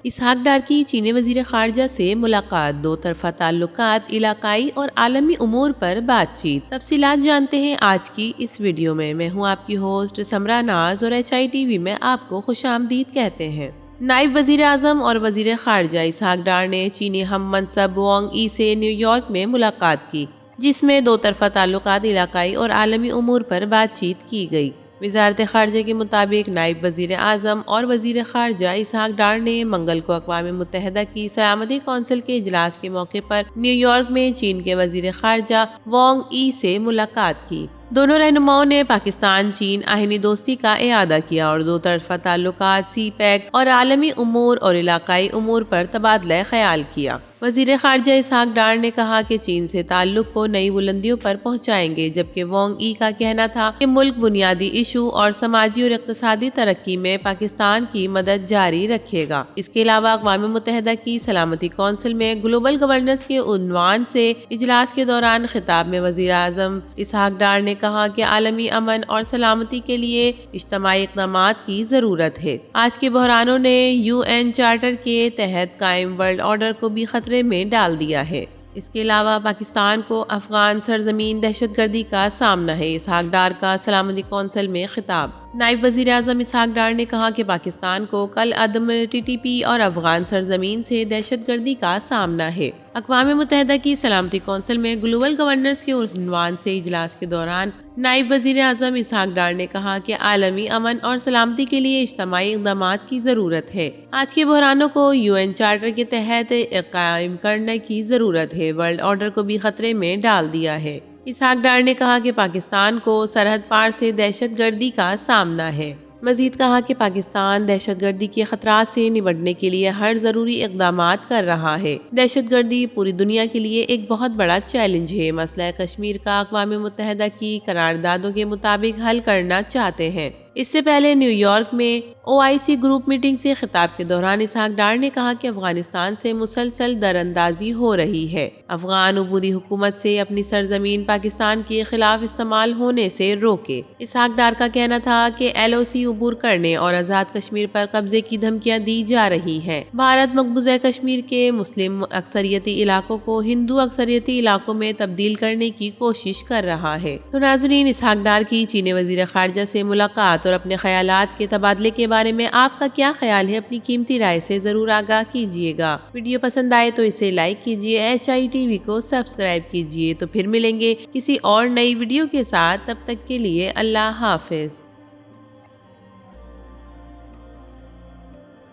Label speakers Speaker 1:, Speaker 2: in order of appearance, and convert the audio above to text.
Speaker 1: इसहाक डार की चीनी वजीर खारजा से मुलाकात, दो तरफा ताल्लुकात, इलाकाई और आलमी उमूर पर बातचीत। तफसीलात जानते हैं आज की इस वीडियो में। मैं हूं आपकी होस्ट समरा नाज और HITV में आपको खुशामदीद कहते हैं। नायब वजीर आजम और वजीर खारजा इसहाक डार ने चीनी हम मनसब वांग ई से न्यूयॉर्क में मुलाकात की, जिसमें दो तरफा ताल्लुकात, इलाकाई और आलमी उमूर पर बातचीत की गई। वजारत खारजा के मुताबिक नायब वजीर आजम और वजीर खारजा इसहाक डार ने मंगल को अक़वाम मुत्तहिदा की सलामती कौंसिल के इजलास के मौके पर न्यूयॉर्क में चीन के वजीर खारजा वांग ई से मुलाकात की। दोनों रहनुमाओं ने पाकिस्तान चीन आहिनी दोस्ती का इआदा किया और दो तरफा ताल्लुकात, CPEC और आलमी उमूर और इलाकाई उमूर पर तबादला ख्याल किया। वजीर खारजा इसहाक डार ने कहा कि चीन से ताल्लुक को नई बुलंदियों पर पहुंचाएंगे, जबकि वांग ई का कहना था कि मुल्क बुनियादी इशू और समाजी और इक़्तिसादी तरक्की में पाकिस्तान की मदद जारी रखेगा। इसके अलावा अक़वाम मुत्तहिदा की सलामती कौंसिल में ग्लोबल गवर्नेंस के उन्वान से इजलास के दौरान खिताब में वजीर आजम इसहाक डार ने कहा कि आलमी अमन और सलामती के लिए इज्तिमाई इक़दामात की जरूरत है। आज के बहरानों ने UN चार्टर के तहत कायम वर्ल्ड ऑर्डर को भी खतरे में डाल दिया है। इसके अलावा पाकिस्तान को अफगान सरजमीन दहशतगर्दी का सामना है। इसहाक डार का सलामती कौंसिल में खिताब। नायब वजीर आजम इसहाक डार ने कहा कि पाकिस्तान को कल अदम TTP और अफगान सरजमीन से दहशतगर्दी का सामना है। अक़वाम मुत्तहिदा की सलामती कौंसिल में ग्लोबल गवर्नेंस के उन्वान से इजलास के दौरान नायब वजीर आजम इसहाक डार ने कहा कि आलमी अमन और सलामती के लिए इज्तिमाई इक़दामात की जरूरत है। आज के बहरानों को UN चार्टर के तहत कायम करने की जरूरत है। वर्ल्ड ऑर्डर को भी खतरे में डाल दिया है। इसहाक डार ने कहा कि पाकिस्तान को सरहद पार से दहशतगर्दी का सामना है। मजीद कहा कि पाकिस्तान दहशतगर्दी के खतरात से निपटने के लिए हर जरूरी इक़दामात कर रहा है। दहशतगर्दी पूरी दुनिया के लिए एक बहुत बड़ा चैलेंज है। मसला कश्मीर का अक़वाम मुत्तहिदा की करारदादों के मुताबिक हल करना चाहते हैं। इससे पहले न्यूयॉर्क में OIC ग्रुप मीटिंग से खिताब के दौरान इसहाक डार ने कहा कि अफगानिस्तान से मुसलसल दरअंदाजी हो रही है। अफगान उबूरी हुकूमत से अपनी सरजमीन पाकिस्तान के खिलाफ इस्तेमाल होने से रोके। इसहाक डार का कहना था कि LOC उबूर करने और आज़ाद कश्मीर पर कब्जे की धमकियां दी जा रही हैं। भारत मकबूजा कश्मीर के मुस्लिम अक्सरियती इलाकों को हिंदू अक्सरियती इलाकों में तब्दील करने की कोशिश कर रहा है। तो नाजरीन, इसहाक डार की चीनी वजीर खारजा से मुलाकात और अपने ख्यालात के तबादले के बारे में आपका क्या ख्याल है? अपनी कीमती राय से जरूर आगाह कीजिएगा। वीडियो पसंद आए तो इसे लाइक कीजिए, HITV को सब्सक्राइब कीजिए। तो फिर मिलेंगे किसी और नई वीडियो के साथ। तब तक के लिए अल्लाह हाफिज।